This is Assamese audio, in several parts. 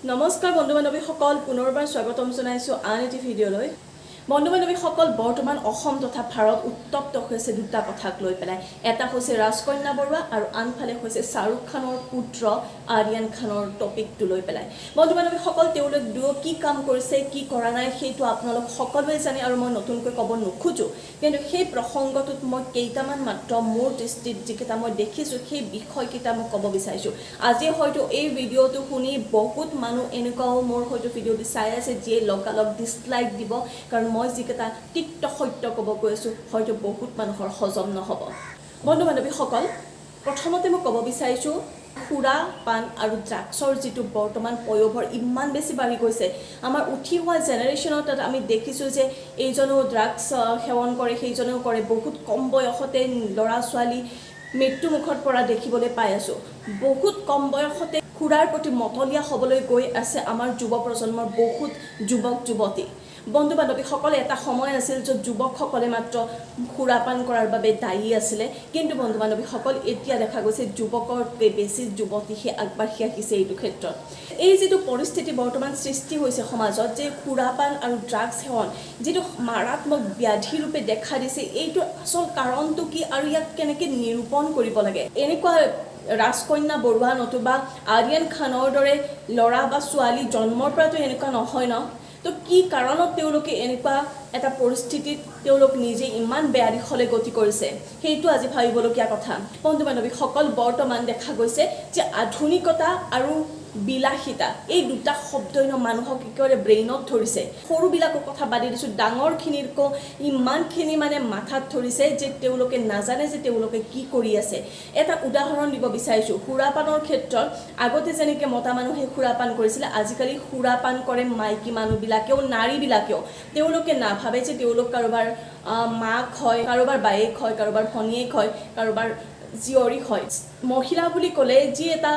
নমস্কাৰ বন্ধু বান্ধৱীসকল পুনৰবাৰ স্বাগতম জনাইছো আন এটি ভিডিঅ'লৈ বন্ধু বান্ধৱীসকল বৰ্তমান অসম তথা ভাৰত উত্তপ্ত হৈছে দুটা কথাক লৈ পেলাই এটা হৈছে ৰাজকন্যা বৰুৱা আৰু আনফালে হৈছে শাহৰুখ খানৰ পুত্ৰ আৰিয়ান খানৰ টপিকটো লৈ পেলাই বন্ধু বান্ধৱীসকল তেওঁলোক দুয়ো কি কাম কৰিছে কি কৰা নাই সেইটো আপোনালোক সকলোৱে জানে আৰু মই নতুনকৈ ক'ব নোখোজো কিন্তু সেই প্ৰসংগটোত মই কেইটামান মাত্ৰ মোৰ দৃষ্টিত যিকেইটা মই দেখিছো সেই বিষয়কেইটা মই ক'ব বিচাৰিছো আজি হয়তো এই ভিডিঅ'টো শুনি বহুত মানুহ এনেকুৱাও মোৰ হয়তো ভিডিঅ'টো চাই আছে যিয়ে লগালগ ডিসলাইক দিব কাৰণ মই যিকেইটা তিক্ত সত্য ক'ব গৈছো হয়তো বহুত মানুহৰ হজম নহব বন্ধু বান্ধৱীসকল প্ৰথমতে মই ক'ব বিচাৰিছো খুৰা পান আৰু ড্ৰাগছৰ যেটো বৰ্তমান পয়োভৰ ইমান বেছি বাঢ়ি গৈছে আমাৰ উঠি হোৱা জেনাৰেশ্যনত আমি দেখিছো যে এইজনো ড্ৰাগছ সেৱন কৰে সেইজনেও কৰে বহুত কম বয়সতে ল'ৰা ছোৱালী মৃত্যু মুখত পৰা দেখিবলৈ পাই আছো বহুত কম বয়সতে খুৰাৰ প্ৰতি মতলীয়া হ'বলৈ গৈ আছে আমাৰ যুৱ প্ৰজন্মৰ বহুত যুৱক যুৱতী বন্ধু বান্ধৱীসকল এটা সময় আছিল য'ত যুৱকসকলে মাত্ৰ খুৰাপান কৰাৰ বাবে দায়ী আছিল কিন্তু বন্ধু বান্ধৱীসকল এতিয়া দেখা গৈছে যুৱকতকৈ বেছি যুৱতীহে আগবাঢ়ি আহিছে এইটো ক্ষেত্ৰত এই যেটো পৰিস্থিতি বৰ্তমান সৃষ্টি হৈছে সমাজত যে খুৰাপান আৰু ড্ৰাগছ সেৱন যেটো মাৰাত্মক ব্যাধি ৰূপে দেখা দিছে এইটো আসল কাৰণটো কি আৰু ইয়াক কেনেকৈ নিৰূপণ কৰিব লাগে এনেকুৱা ৰাজকন্যা বৰুৱা নতুবা আৰিয়ান খানৰ দৰে ল'ৰা বা ছোৱালী জন্মৰ পৰাটো এনেকুৱা নহয় ন তো কি কাৰণত তেওঁলোকে এনেকুৱা এটা পৰিস্থিতিত তেওঁলোক নিজে ইমান বেয়া দিশলৈ গতি কৰিছে সেইটো আজি ভাবিবলগীয়া কথা বন্ধু বান্ধৱীসকল বৰ্তমান দেখা গৈছে যে আধুনিকতা আৰু বিলাসিতা এই দুটা শব্দই মানুহক একেবাৰে ব্ৰেইনত ধৰিছে সৰুবিলাকৰ কথা বাদ দিছো ডাঙৰখিনিৰকো ইমানখিনি মানে মাথাত ধৰিছে যে তেওঁলোকে নাজানে যে তেওঁলোকে কি কৰি আছে এটা উদাহৰণ দিব বিচাৰিছো খুৰাপানৰ ক্ষেত্ৰত আগতে যেনেকৈ মতা মানুহে খুৰাপান কৰিছিল আজিকালি খুৰাপান কৰে মাইকী মানুহবিলাকেও নাৰীবিলাকেও তেওঁলোকে নাভাবে যে তেওঁলোক কাৰোবাৰ মাক হয় কাৰোবাৰ বায়েক হয় কাৰোবাৰ ভনীয়েক হয় কাৰোবাৰ জীয়ৰী হয় মহিলা বুলি ক'লে যি এটা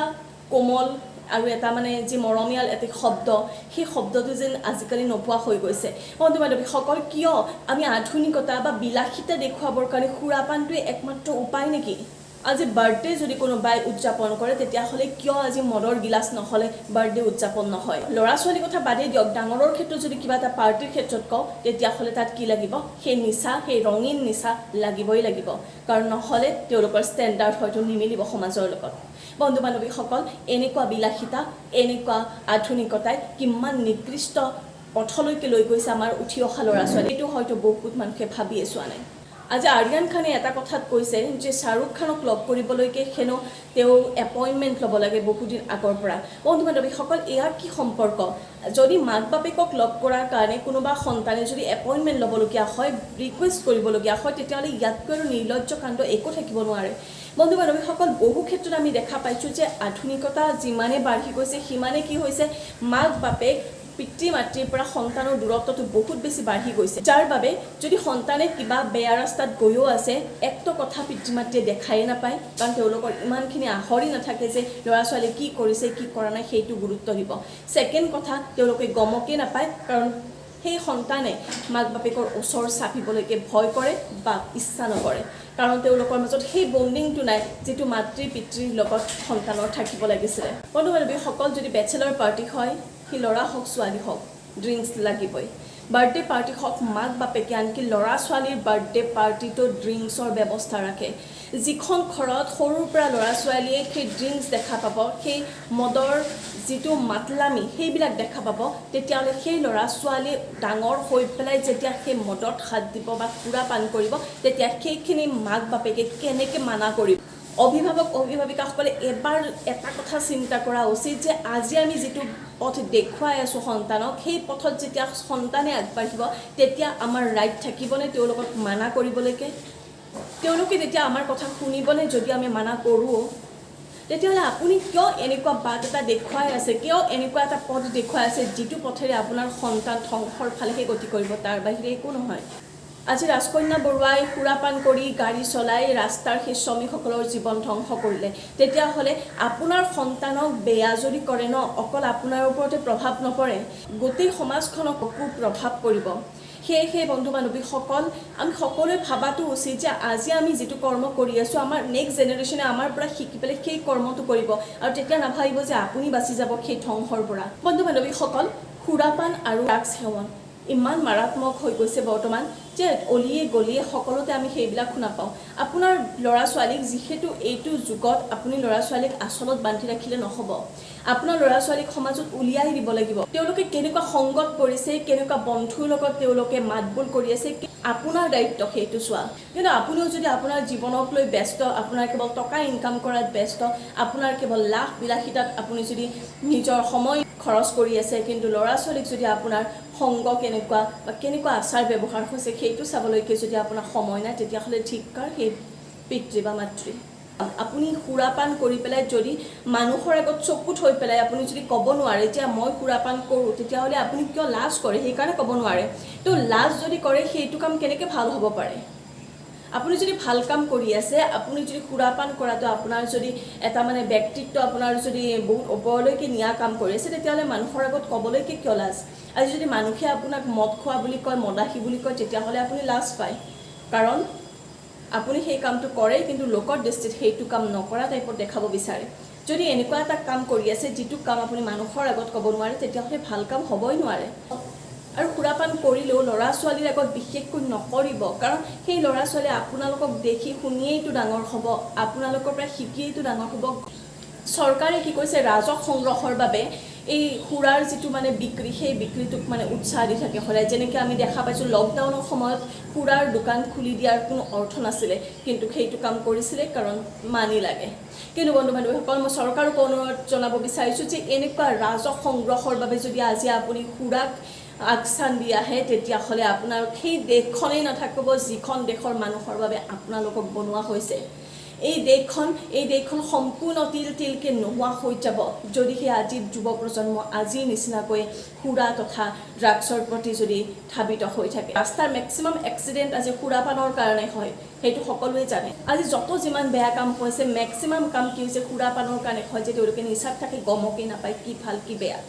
কোমল আৰু এটা মানে যে মৰমিয়াল এটা শব্দ সেই শব্দটো যেন আজিকালি নোপোৱা হৈ গৈছে বন্ধু বান্ধৱীসকল কিয় আমি আধুনিকতা বা বিলাসিতা দেখুৱাবৰ কাৰণে খুৰাপানটোৱে একমাত্ৰ উপায় নেকি আজি বাৰ্থডে যদি কোনোবাই উদযাপন কৰে তেতিয়াহ'লে কিয় আজি মদৰ গিলাচ নহ'লে বাৰ্থডে উদযাপন নহয় ল'ৰা ছোৱালীৰ কথা বাদেই দিয়ক ডাঙৰৰ ক্ষেত্ৰত যদি কিবা এটা পাৰ্টিৰ ক্ষেত্ৰত কওঁ তেতিয়াহ'লে তাত কি লাগিব সেই নিচা সেই ৰঙীন নিচা লাগিবই লাগিব কাৰণ নহ'লে তেওঁলোকৰ ষ্টেণ্ডাৰ্ড হয়তো নিমিলিব সমাজৰ লগত বন্ধু বান্ধৱীসকল এনেকুৱা বিলাসিতা এনেকুৱা আধুনিকতাই কিমান নিকৃষ্ট পথলৈকে লৈ গৈছে আমাৰ উঠি অহা ল'ৰা ছোৱালী এইটো হয়তো বহুত মানুহে ভাবিয়ে চোৱা নাই আজি আৰিয়ান খানে এটা কথাত কৈছে যে শাহৰুখ খানক লগ কৰিবলৈকে হেনো তেওঁ এপইণ্টমেণ্ট ল'ব লাগে বহুদিন আগৰ পৰা বন্ধু বান্ধৱীসকল এয়া কি সম্পৰ্ক যদি মাক বাপেকক লগ কৰাৰ কাৰণে কোনোবা সন্তানে যদি এপইণ্টমেণ্ট ল'বলগীয়া হয় ৰিকুৱেষ্ট কৰিবলগীয়া হয় তেতিয়াহ'লে ইয়াতকৈ আৰু নিৰ্লজ্জ কাণ্ড একো থাকিব নোৱাৰে বন্ধু বান্ধৱীসকল বহু ক্ষেত্ৰত আমি দেখা পাইছোঁ যে আধুনিকতা যিমানে বাঢ়ি গৈছে সিমানে কি হৈছে মাক বাপেক পিতৃ মাতৃৰ পৰা সন্তানৰ দূৰত্বটো বহুত বেছি বাঢ়ি গৈছে যাৰ বাবে যদি সন্তানে কিবা বেয়া ৰাস্তাত গৈও আছে একটো কথা পিতৃ মাতৃয়ে দেখাই নাপায় কাৰণ তেওঁলোকৰ ইমানখিনি আহৰি নাথাকে যে ল'ৰা ছোৱালী কি কৰিছে কি কৰা নাই সেইটো গুৰুত্ব দিব ছেকেণ্ড কথা তেওঁলোকে গমকে নাপায় কাৰণ সেই সন্তানে মাক বাপেকৰ ওচৰ চাপিবলৈকে ভয় কৰে বা ইচ্ছা নকৰে কাৰণ তেওঁলোকৰ মাজত সেই বন্ডিংটো নাই যেটো মাতৃ পিতৃৰ লগত সন্তানৰ থাকিব লাগিছিলে বন্ধু বান্ধৱীসকল যদি বেচেলৰ পাৰ্টি হয় কি ল'ৰা হওক ছোৱালী হওক ড্ৰিংকছ লাগিবই বাৰ্থডে পাৰ্টি হওক মাক বাপেকে আনকি ল'ৰা ছোৱালীৰ বাৰ্থডে পাৰ্টিটো ড্ৰিংকছৰ ব্যৱস্থা ৰাখে যিখন ঘৰত সৰুৰ পৰা ল'ৰা ছোৱালীয়ে সেই ড্ৰিংকছ দেখা পাব সেই মদৰ যেটো মাতলামি সেইবিলাক দেখা পাব তেতিয়াহ'লে সেই ল'ৰা ছোৱালী ডাঙৰ হৈ পেলাই যেতিয়া সেই মদত হাত দিব বা খুৰা পান কৰিব তেতিয়া সেইখিনি মাক বাপেকে কেনেকৈ মানা কৰিব অভিভাৱক অভিভাৱিকাসকলে এবাৰ এটা কথা চিন্তা কৰা উচিত যে আজি আমি যেটো পথ দেখুৱাই আছো সন্তানক সেই পথত যেতিয়া সন্তানে আগবাঢ়িব তেতিয়া আমাৰ ৰাইট থাকিবনে তেওঁলোকক মানা কৰিবলৈকে তেওঁলোকে তেতিয়া আমাৰ কথা শুনিবনে যদি আমি মানা কৰোঁ তেতিয়াহ'লে আপুনি কিয় এনেকুৱা বাট এটা দেখুৱাই আছে কিয় এনেকুৱা এটা পথ দেখুৱাই আছে যিটো পথেৰে আপোনাৰ সন্তান ধ্বংসৰ ফালেহে গতি কৰিব তাৰ বাহিৰে একো নহয় আজি ৰাজকন্যা বৰুৱাই খুৰাপান কৰি গাড়ী চলাই ৰাস্তাৰ সেই শ্ৰমিকসকলৰ জীৱন ধ্বংস কৰিলে তেতিয়াহ'লে আপোনাৰ সন্তানক বেয়া যদি কৰে ন অকল আপোনাৰ ওপৰতে প্ৰভাৱ নপৰে গোটেই সমাজখনক প্ৰভাৱ পৰিব সেই বন্ধু বান্ধৱীসকল আমি সকলোৱে ভাবাটো উচিত যে আজি আমি যিটো কৰ্ম কৰি আছোঁ আমাৰ নেক্সট জেনেৰেশ্যনে আমাৰ পৰা শিকি পেলাই সেই কৰ্মটো কৰিব আৰু তেতিয়া নাভাবিব যে আপুনি বাচি যাব সেই ধ্বংসৰ পৰা বন্ধু বান্ধৱীসকল সুৰাপান আৰু ড্ৰাগছ সেৱন ইমান মাৰাত্মক হৈ গৈছে বৰ্তমান যে অলিয়ে গলিয়ে সকলোতে আমি সেইবিলাক শুনা পাওঁ আপোনাৰ ল'ৰা ছোৱালীক যিহেতু এইটো যুগত আপুনি ল'ৰা ছোৱালীক আচলত বান্ধি ৰাখিলে নহ'ব আপোনাৰ ল'ৰা ছোৱালীক সমাজত উলিয়াই দিব লাগিব তেওঁলোকে কেনেকুৱা সংগত পৰিছে কেনেকুৱা বন্ধুৰ লগত তেওঁলোকে মাতবোল কৰি আছে আপোনাৰ দায়িত্ব সেইটো চোৱা কিন্তু আপুনিও যদি আপোনাৰ জীৱনক লৈ ব্যস্ত আপোনাৰ কেৱল টকা ইনকাম কৰাত ব্যস্ত আপোনাৰ কেৱল লাভ বিলাসিতাত আপুনি যদি নিজৰ সময় খৰচ কৰি আছে কিন্তু ল'ৰা ছোৱালীক যদি আপোনাৰ সংগ কেনেকুৱা বা কেনেকুৱা আচাৰ ব্যৱহাৰ হৈছে সেইটো চাবলৈকে যদি আপোনাৰ সময় নাই তেতিয়াহ'লে ঠিককাৰ সেই পিতৃ বা মাতৃ আপুনি সুৰাপান কৰি পেলাই যদি মানুহৰ আগত চকুত হৈ পেলাই আপুনি যদি ক'ব নোৱাৰে যে মই সুৰাপান কৰোঁ তেতিয়াহ'লে আপুনি কিয় লাজ কৰে সেইকাৰণে ক'ব নোৱাৰে তো লাজ যদি কৰে সেইটো কাম কেনেকৈ ভাল হ'ব পাৰে আপুনি যদি ভাল কাম কৰি আছে আপুনি যদি সুৰাপান কৰাটো আপোনাৰ যদি এটা মানে ব্যক্তিত্ব আপোনাৰ যদি বহুত ওপৰলৈকে নিয়া কাম কৰি আছে তেতিয়াহ'লে মানুহৰ আগত ক'বলৈকে কিয় লাজ আজি যদি মানুহে আপোনাক মদ খোৱা বুলি কয় মদাহী বুলি কয় তেতিয়াহ'লে আপুনি লাজ পায় কাৰণ আপুনি সেই কামটো কৰে কিন্তু লোকৰ দৃষ্টিত সেইটো কাম নকৰা টাইপত দেখাব বিচাৰে যদি এনেকুৱা এটা কাম কৰি আছে যিটো কাম আপুনি মানুহৰ আগত ক'ব নোৱাৰে তেতিয়াহ'লে ভাল কাম হ'বই নোৱাৰে আৰু সুৰাপান কৰিলেও ল'ৰা ছোৱালীৰ আগত বিশেষকৈ নকৰিব কাৰণ সেই ল'ৰা ছোৱালীয়ে আপোনালোকক দেখি শুনিয়েইতো ডাঙৰ হ'ব আপোনালোকৰ পৰা শিকিয়েইতো ডাঙৰ হ'ব চৰকাৰে কি কৈছে ৰাজহ সংগ্ৰহৰ বাবে এই সুৰাৰ যিটো মানে বিক্ৰী সেই বিক্ৰীটোক মানে উৎসাহ দি থাকে সদায় যেনেকৈ আমি দেখা পাইছোঁ লকডাউনৰ সময়ত সুৰাৰ দোকান খুলি দিয়াৰ কোনো অৰ্থ নাছিলে কিন্তু সেইটো কাম কৰিছিলে কাৰণ মানি লাগে কিন্তু বন্ধু বান্ধৱীসকল মই চৰকাৰক অনুৰোধ জনাব বিচাৰিছোঁ যে এনেকুৱা ৰাজহ সংগ্ৰহৰ বাবে যদি আজি আপুনি সুৰাক আগস্থান দি আহে তেতিয়াহ'লে আপোনাৰ সেই দেশখনেই নাথাকিব যিখন দেশৰ মানুহৰ বাবে আপোনালোকক বনোৱা হৈছে এই দেশখন সম্পূৰ্ণ তিলকে নোহোৱা হৈ যাব যদি সেই আজিৰ যুৱ প্ৰজন্ম আজিৰ নিচিনাকৈ সুৰা তথা ড্ৰাগছৰ প্ৰতি যদি ধাবিত হৈ থাকে ৰাস্তাৰ মেক্সিমাম এক্সিডেণ্ট আজি সুৰাপানৰ কাৰণে হয় সেইটো সকলোৱে জানে আজি যত যিমান বেয়া কাম হৈছে মেক্সিমাম কাম কি হৈছে সুৰাপানৰ কাৰণে হয় যে তেওঁলোকে নিচাত থাকে গমকেই নাপায় কি ভাল কি বেয়া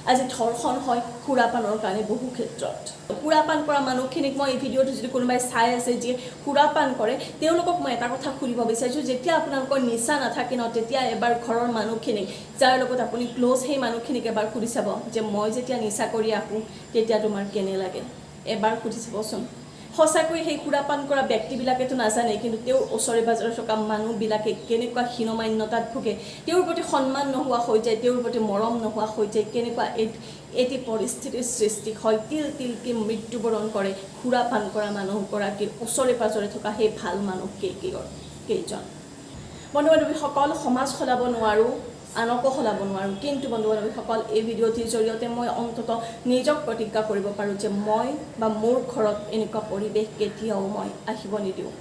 আজি ধৰ্ষণ হয় সুৰাপানৰ কাৰণে বহু ক্ষেত্ৰত সুৰাপান কৰা মানুহখিনিক মই এই ভিডিঅ'টো যদি কোনোবাই চাই আছে যে সুৰাপান কৰে তেওঁলোকক মই এটা কথা সুধিব বিচাৰিছোঁ যেতিয়া আপোনালোকৰ নিচা নাথাকে ন তেতিয়া এবাৰ ঘৰৰ মানুহখিনিক যাৰ লগত আপুনি ক্ল'জ সেই মানুহখিনিক এবাৰ সুধি চাব যে মই যেতিয়া নিচা কৰি আহোঁ তেতিয়া তোমাৰ কেনে লাগে এবাৰ সুধি চাবচোন সঁচাকৈ সেই সুৰাপান কৰা ব্যক্তিবিলাকেতো নাজানে কিন্তু তেওঁৰ ওচৰে পাজৰে থকা মানুহবিলাকে কেনেকুৱা হীনমান্যতাত ভোগে তেওঁৰ প্ৰতি সন্মান নোহোৱা হৈ যায় তেওঁৰ প্ৰতি মৰম নোহোৱা হৈ যায় কেনেকুৱা এটি পৰিস্থিতিৰ সৃষ্টি হয় তিলকে মৃত্যুবৰণ কৰে সুৰাপান কৰা মানুহগৰাকীৰ ওচৰে পাজৰে থকা সেই ভাল মানুহ কেইজন বন্ধু বান্ধৱীসকল সমাজ সলাব নোৱাৰোঁ আনকো সলাব নোৱাৰোঁ কিন্তু বন্ধু বান্ধৱীসকল এই ভিডিঅ'টিৰ জৰিয়তে মই অন্ততঃ নিজক প্ৰতিজ্ঞা কৰিব পাৰোঁ যে মই বা মোৰ ঘৰত এনেকুৱা পৰিৱেশ কেতিয়াও মই আহিব নিদিওঁ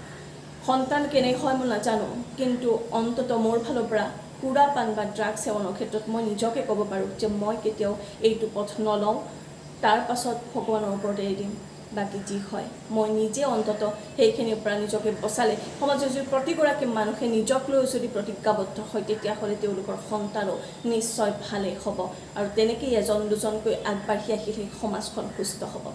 সন্তান কেনে হয় মই নাজানো কিন্তু অন্ততঃ মোৰ ফালৰ পৰা সুৰাপান বা ড্ৰাগছ সেৱনৰ ক্ষেত্ৰত মই নিজকে ক'ব পাৰোঁ যে মই কেতিয়াও এইটো পথ নলওঁ তাৰ পাছত ভগৱানৰ ওপৰত এৰি দিম বাকী যি হয় মই নিজে অন্ততঃ সেইখিনিৰ পৰা নিজকে বচালে সমাজৰ যদি প্ৰতিগৰাকী মানুহে নিজক লৈ যদি প্ৰতিজ্ঞাবদ্ধ হয় তেতিয়াহ'লে তেওঁলোকৰ সন্তানো নিশ্চয় ভালেই হ'ব আৰু তেনেকেই এজন দুজনকৈ আগবাঢ়ি আহিলে সমাজখন সুস্থ হ'ব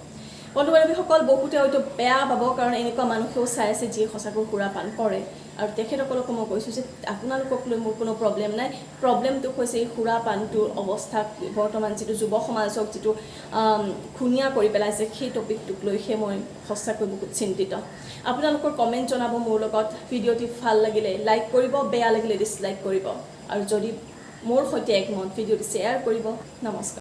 বন্ধু বান্ধৱীসকল বহুতে হয়তো বেয়া পাব কাৰণ এনেকুৱা মানুহেও চাই আছে যিয়ে সঁচাকৈ সুৰাপান কৰে আৰু তেখেতসকলকো মই কৈছোঁ যে আপোনালোকক লৈ মোৰ কোনো প্ৰব্লেম নাই প্ৰব্লেমটো হৈছে এই সুৰাপানটোৰ অৱস্থা বৰ্তমান যিটো যুৱ সমাজক যিটো খুনীয়া কৰি পেলাইছে সেই টপিকটোক লৈহে মই সঁচাকৈ বহুত চিন্তিত আপোনালোকৰ কমেণ্ট জনাব মোৰ লগত ভিডিঅ'টি ভাল লাগিলে লাইক কৰিব বেয়া লাগিলে ডিছলাইক কৰিব আৰু যদি মোৰ সৈতে একমত ভিডিঅ'টি শ্বেয়াৰ কৰিব নমস্কাৰ